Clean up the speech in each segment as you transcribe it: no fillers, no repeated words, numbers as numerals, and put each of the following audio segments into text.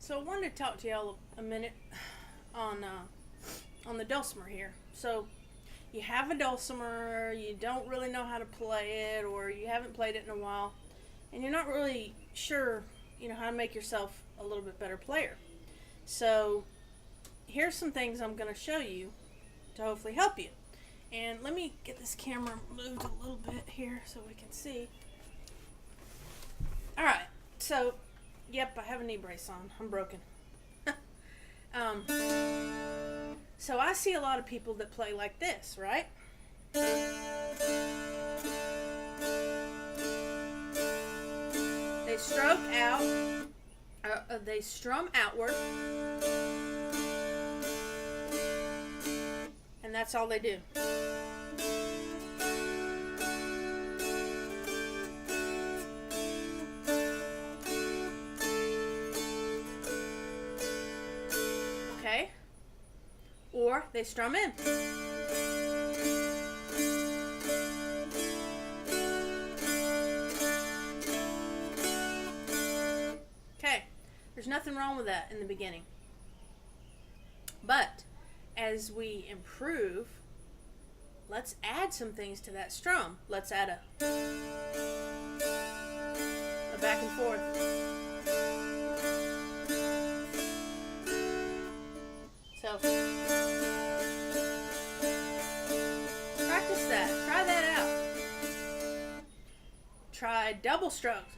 So I wanted to talk to y'all a minute on the dulcimer here. So you have a dulcimer, you don't really know how to play it, or you haven't played it in a while, and you're not really sure, how to make yourself a little bit better player. So here's some things I'm going to show you to hopefully help you. And let me get this camera moved a little bit here so we can see. Alright, so, yep, I have a knee brace on. I'm broken. So I see a lot of people that play like this, right? They stroke out, they strum outward, and that's all they do. Okay? Or they strum in. Okay, there's nothing wrong with that in the beginning. But as we improve, let's add some things to that strum. Let's add a back and forth. So practice that. Try that out. Try double strokes.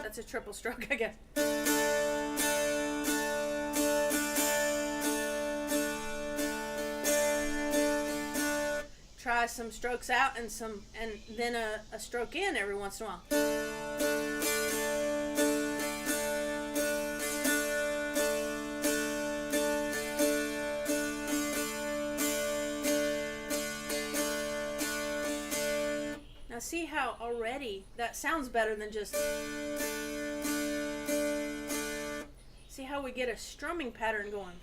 That's a triple stroke, I guess. Try some strokes out and then a stroke in every once in a while. Now see how already that sounds better than just... See how we get a strumming pattern going.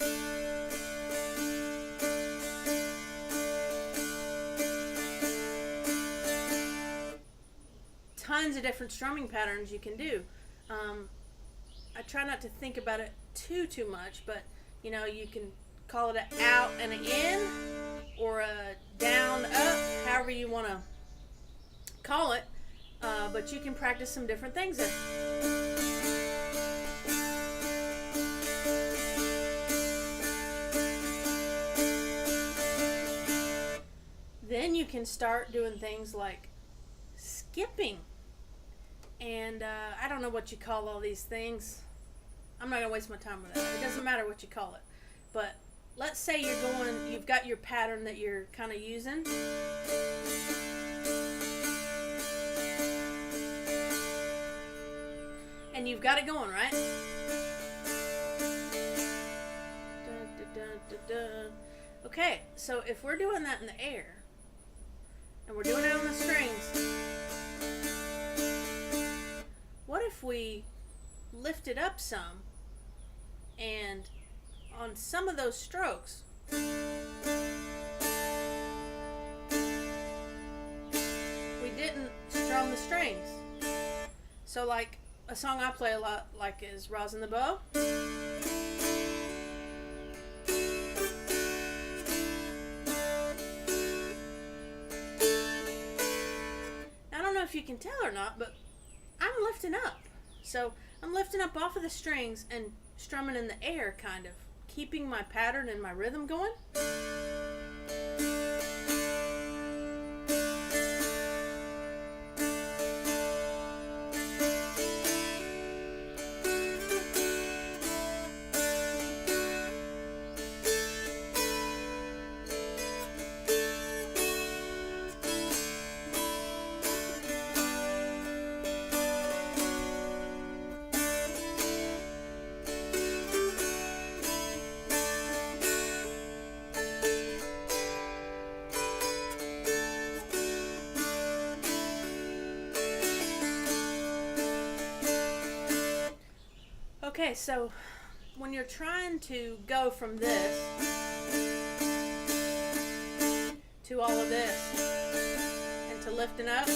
Tons of different strumming patterns you can do. I try not to think about it too much, but you can call it an out and an in, or a down, up, however you want to call it, but you can practice some different things in. Then you can start doing things like skipping, and I don't know what you call all these things. I'm not gonna waste my time with that. It doesn't matter what you call it, but let's say you've got your pattern that you're kind of using. And you've got it going, right? Dun, dun, dun, dun, dun. Okay, so if we're doing that in the air, and we're doing it on the strings, what if we lift it up some, and on some of those strokes, we didn't strum the strings? So like, a song I play a lot like is Rosin the Bow. Now, I don't know if you can tell or not, but I'm lifting up. So I'm lifting up off of the strings and strumming in the air, kind of keeping my pattern and my rhythm going. Okay, so when you're trying to go from this to all of this and to lifting up,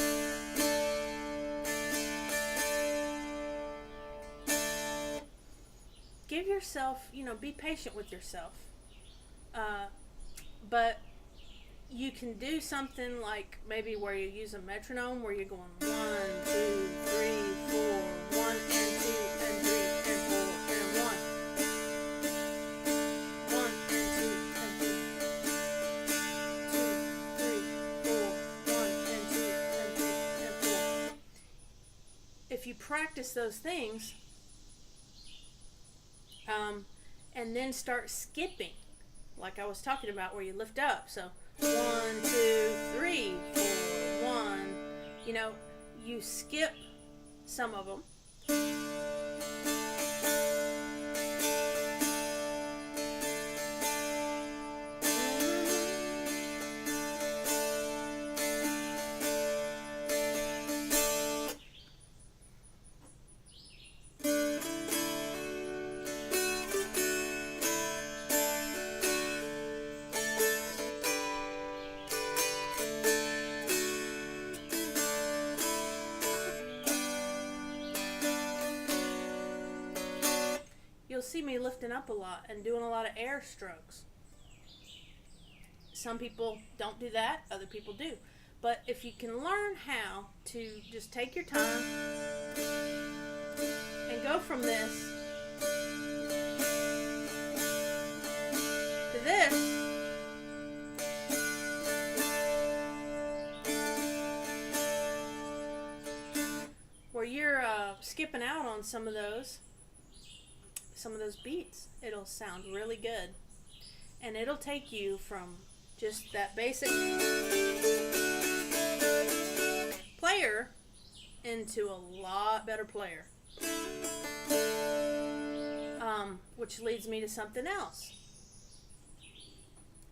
yourself, be patient with yourself. But you can do something like maybe where you use a metronome, where you're going 1, 2, 3, 4, 1 and 2 and 3 and 4 and 1. 1 and 2 and 3. 2, 3, 4, 1 and 2 and 3 and 4. If you practice those things, and then start skipping, like I was talking about, where you lift up. So 1, 2, 3, 4, 1. You skip some of them. You'll see me lifting up a lot and doing a lot of air strokes. Some people don't do that, other people do. But if you can learn how to just take your time and go from this to this, where you're skipping out on some of those beats, it'll sound really good, and it'll take you from just that basic player into a lot better player, which leads me to something else.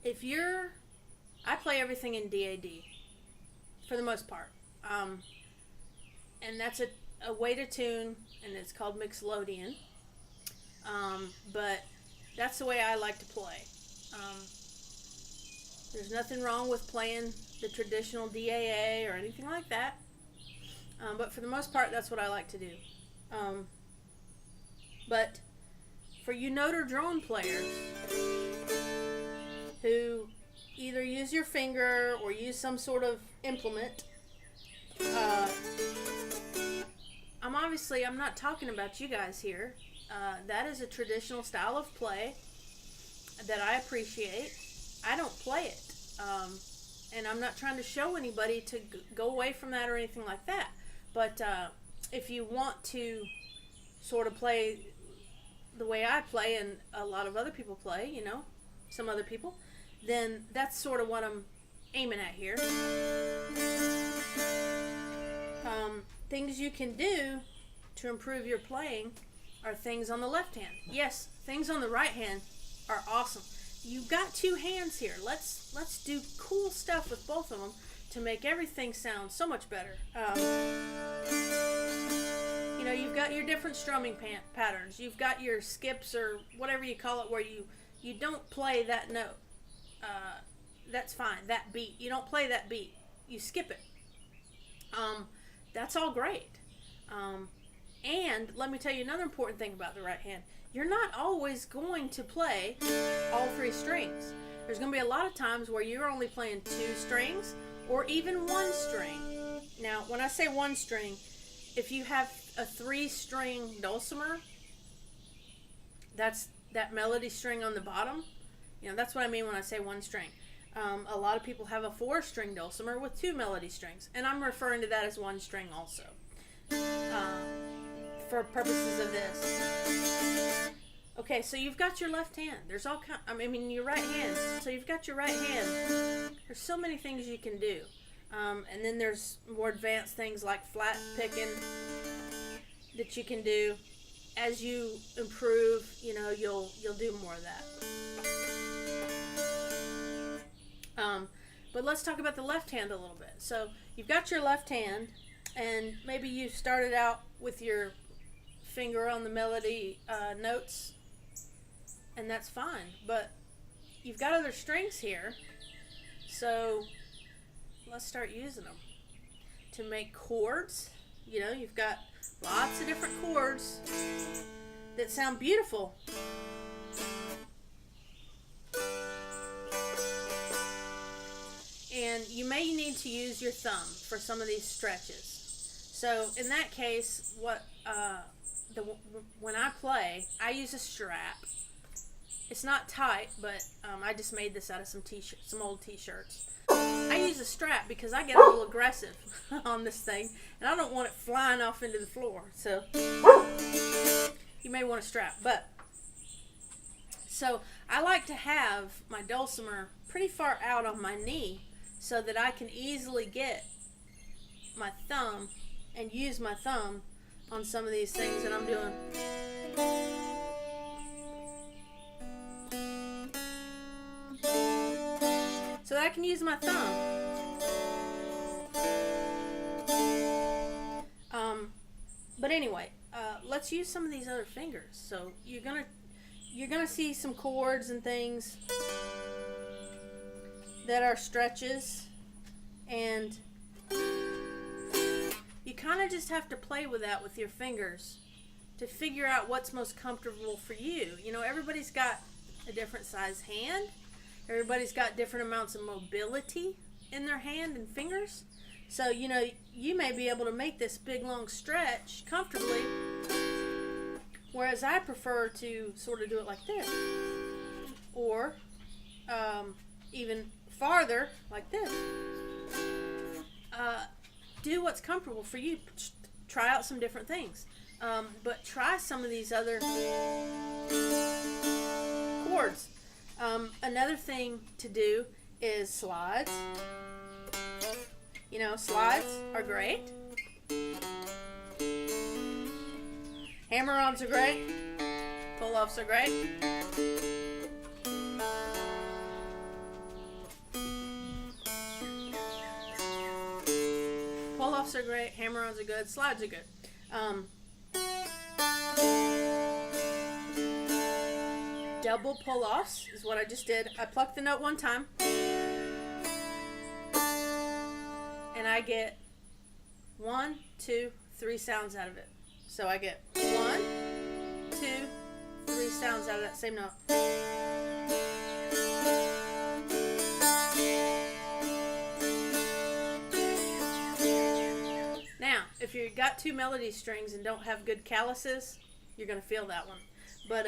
I play everything in DAD for the most part, and that's a way to tune, and it's called Mixolydian. But that's the way I like to play. There's nothing wrong with playing the traditional DAA or anything like that. But for the most part, that's what I like to do. But for you note or drone players who either use your finger or use some sort of implement, I'm not talking about you guys here. That is a traditional style of play that I appreciate. I don't play it. And I'm not trying to show anybody to go away from that or anything like that. But if you want to sort of play the way I play and a lot of other people play, some other people, then that's sort of what I'm aiming at here. Things you can do to improve your playing are things on the left hand. Yes, things on the right hand are awesome. You've got two hands here. Let's do cool stuff with both of them to make everything sound so much better. You've got your different strumming patterns. You've got your skips or whatever you call it, where you don't play that note. That's fine. That beat. You don't play that beat. You skip it. That's all great. And let me tell you another important thing about the right hand. You're not always going to play all three strings. There's going to be a lot of times where you're only playing 2 strings or even 1 string. Now, when I say 1 string, if you have a 3-string dulcimer, that's that melody string on the bottom. That's what I mean when I say 1 string. A lot of people have a 4-string dulcimer with 2 melody strings, and I'm referring to that as 1 string also. For purposes of this. Okay, so you've got your left hand. There's all your right hand. So you've got your right hand. There's so many things you can do. And then there's more advanced things like flat picking that you can do. As you improve, you'll do more of that. But let's talk about the left hand a little bit. So you've got your left hand, and maybe you started out with your finger on the melody notes, and that's fine, but you've got other strings here, so let's start using them to make chords. You've got lots of different chords that sound beautiful. And you may need to use your thumb for some of these stretches. So in that case, when I play, I use a strap. It's not tight, but I just made this out of some old t-shirts. I use a strap because I get a little aggressive on this thing, and I don't want it flying off into the floor. So you may want a strap. So I like to have my dulcimer pretty far out on my knee so that I can easily get my thumb and use my thumb on some of these things that I'm doing. So that I can use my thumb. But anyway, let's use some of these other fingers. So you're gonna see some chords and things that are stretches, and you kind of just have to play with that with your fingers to figure out what's most comfortable for you. You know, everybody's got a different size hand. Everybody's got different amounts of mobility in their hand and fingers. So, you know, you may be able to make this big long stretch comfortably, whereas I prefer to sort of do it like this, or even farther like this. Do what's comfortable for you. Try out some different things, but try some of these other chords. Another thing to do is slides. You know, slides are great. Hammer-ons are great. Pull-offs are great. Pull-offs are great. Hammer-ons are good. Slides are good. Double pull-offs is what I just did. I plucked the note one time, and I get 1, 2, 3 sounds out of it. So I get 1, 2, 3 sounds out of that same note. Now, if you've got 2 melody strings and don't have good calluses, you're going to feel that one. But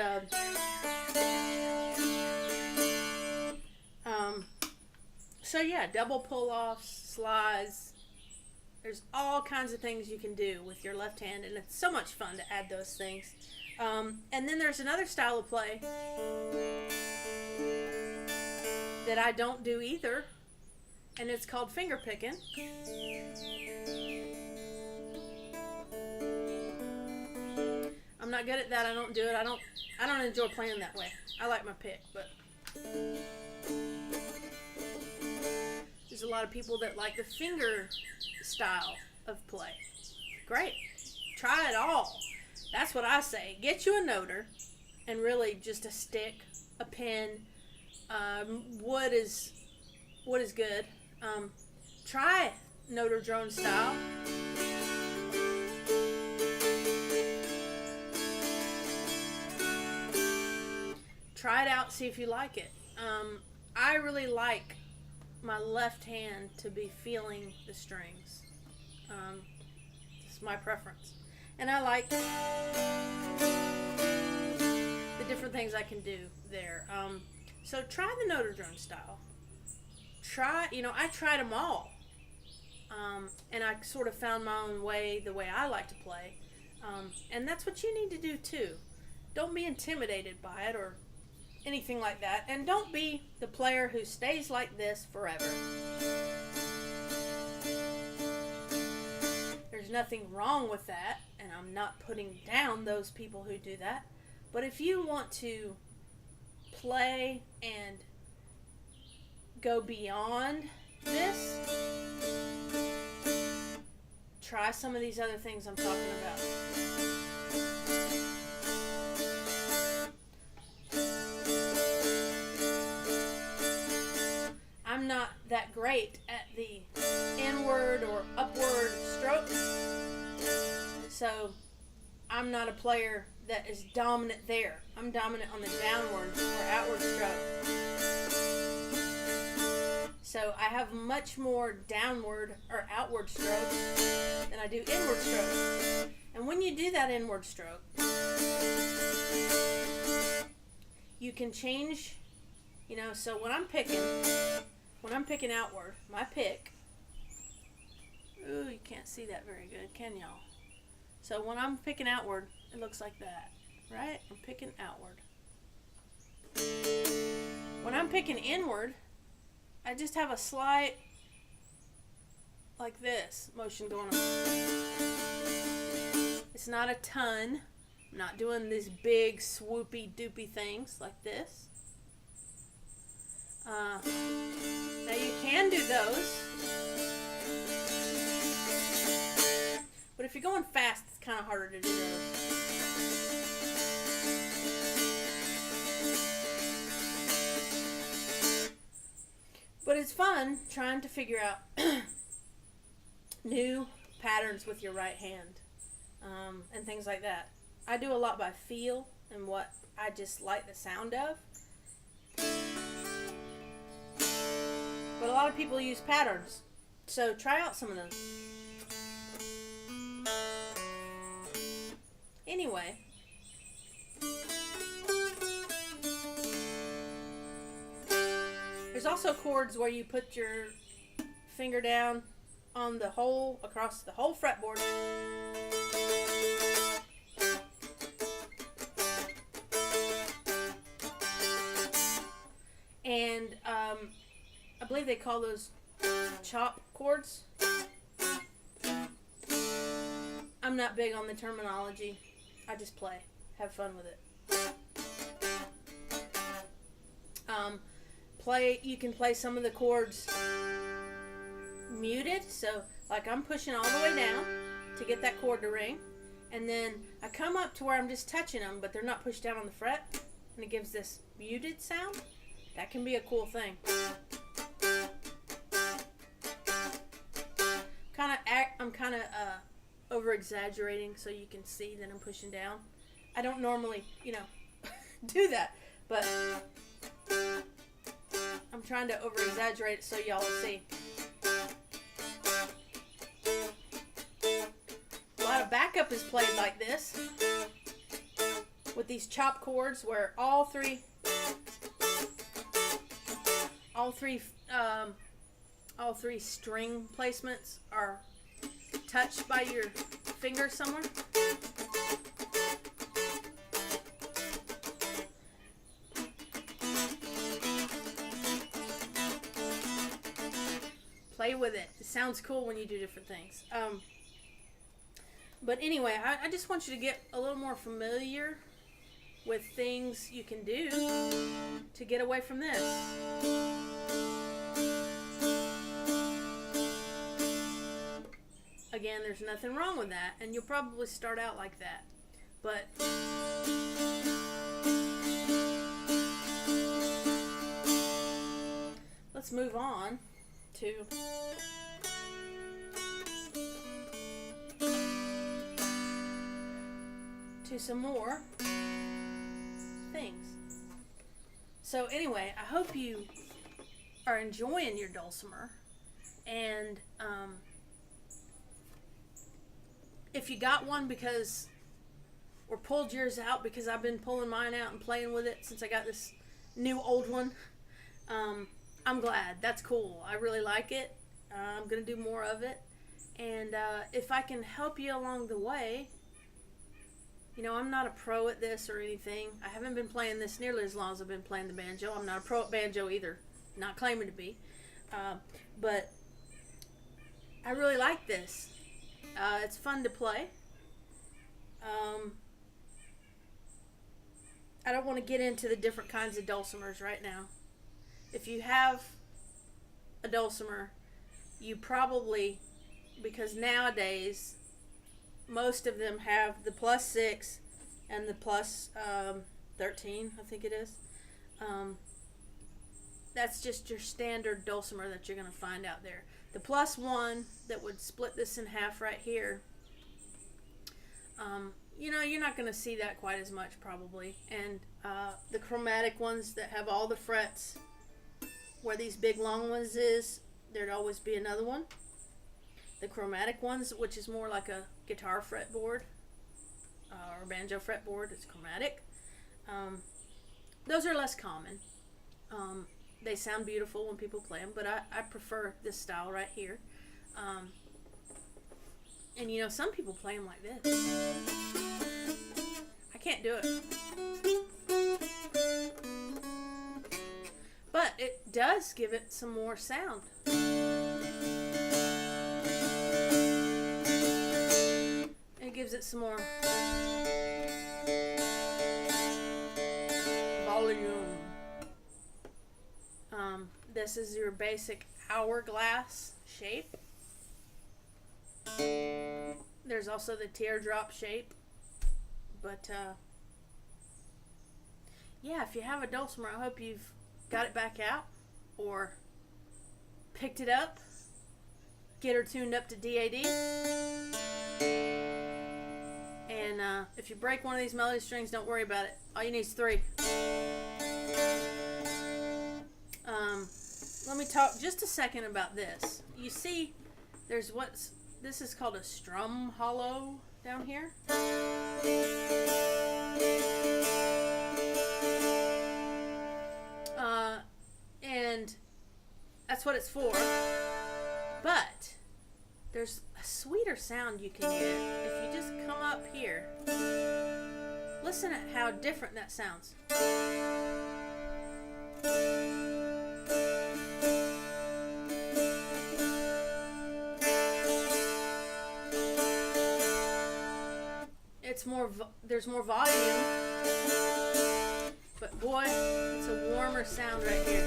so yeah, double pull-offs, slides. There's all kinds of things you can do with your left hand, and it's so much fun to add those things. And then there's another style of play that I don't do either, and it's called finger picking. I'm not good at that. I don't do it. I don't enjoy playing that way. I like my pick, but there's a lot of people that like the finger style of play. Great. Try it all. That's what I say. Get you a noter, and really just a stick, a pen. Wood is good. Try noter drone style. Try it out, see if you like it. I really like my left hand to be feeling the strings. It's my preference. And I like the different things I can do there. So try the noter drone style. I tried them all. And I sort of found my own way, the way I like to play. And that's what you need to do too. Don't be intimidated by it or anything like that, and don't be the player who stays like this forever. There's nothing wrong with that, and I'm not putting down those people who do that, but if you want to play and go beyond this, try some of these other things I'm talking about. I'm not that great at the inward or upward strokes, so I'm not a player that is dominant there. I'm dominant on the downward or outward stroke. So I have much more downward or outward strokes than I do inward strokes. And when you do that inward stroke, you can change, so when I'm picking outward, my pick, ooh, you can't see that very good, can y'all? So when I'm picking outward, it looks like that, right? I'm picking outward. When I'm picking inward, I just have a slight, like this, motion going on. It's not a ton. I'm not doing these big swoopy doopy things like this. Now you can do those. But if you're going fast, it's kind of harder to do those. But it's fun trying to figure out new patterns with your right hand and things like that. I do a lot by feel and what I just like the sound of. But a lot of people use patterns. So try out some of those. Anyway. There's also chords where you put your finger down on the whole, across the whole fretboard. And I believe they call those chop chords. I'm not big on the terminology. I just play. Have fun with it. You can play some of the chords muted. So like I'm pushing all the way down to get that chord to ring. And then I come up to where I'm just touching them, but they're not pushed down on the fret. And it gives this muted sound. That can be a cool thing. I'm kind of over exaggerating so you can see that I'm pushing down. I don't normally, do that, but I'm trying to over exaggerate it so y'all will see. A lot of backup is played like this with these chop chords where all three string placements are touched by your finger somewhere. Play with it. It sounds cool when you do different things. But anyway, I just want you to get a little more familiar with things you can do to get away from this. Again, there's nothing wrong with that, and you'll probably start out like that. But let's move on to some more things. So anyway, I hope you are enjoying your dulcimer, and if you got one because, or pulled yours out because I've been pulling mine out and playing with it since I got this new old one, I'm glad. That's cool. I really like it. I'm going to do more of it. And if I can help you along the way, I'm not a pro at this or anything. I haven't been playing this nearly as long as I've been playing the banjo. I'm not a pro at banjo either. Not claiming to be. But I really like this. It's fun to play. I don't want to get into the different kinds of dulcimers right now. If you have a dulcimer, you probably, because nowadays most of them have the +6 and the +13, I think it is. That's just your standard dulcimer that you're going to find out there. The +1 that would split this in half right here you know, you're not going to see that quite as much probably. And the chromatic ones that have all the frets, where these big long ones is, there'd always be another one. The chromatic ones, which is more like a guitar fretboard or banjo fretboard, it's chromatic. Those are less common. They sound beautiful when people play them, but I prefer this style right here. And you know, some people play them like this. I can't do it. But it does give it some more sound. It gives it some more volume. This is your basic hourglass shape. There's also the teardrop shape. But yeah, if you have a dulcimer, I hope you've got it back out or picked it up. Get her tuned up to DAD. And if you break one of these melody strings, don't worry about it. All you need is 3. Let me talk just a second about this. You see, there's this is called a strum hollow down here. And that's what it's for. But there's a sweeter sound you can get if you just come up here. Listen at how different that sounds. There's more volume, but boy, it's a warmer sound right here.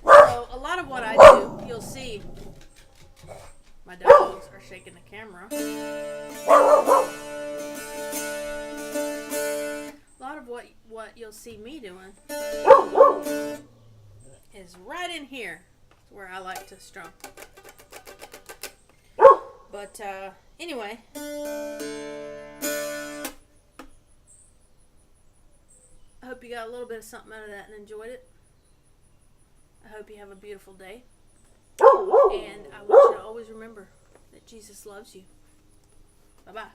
So a lot of what I do, you'll see, my dogs are shaking the camera. A lot of what you'll see me doing is right in here, where I like to strum. But anyway. I hope you got a little bit of something out of that and enjoyed it. I hope you have a beautiful day. And I want you to always remember that Jesus loves you. Bye-bye.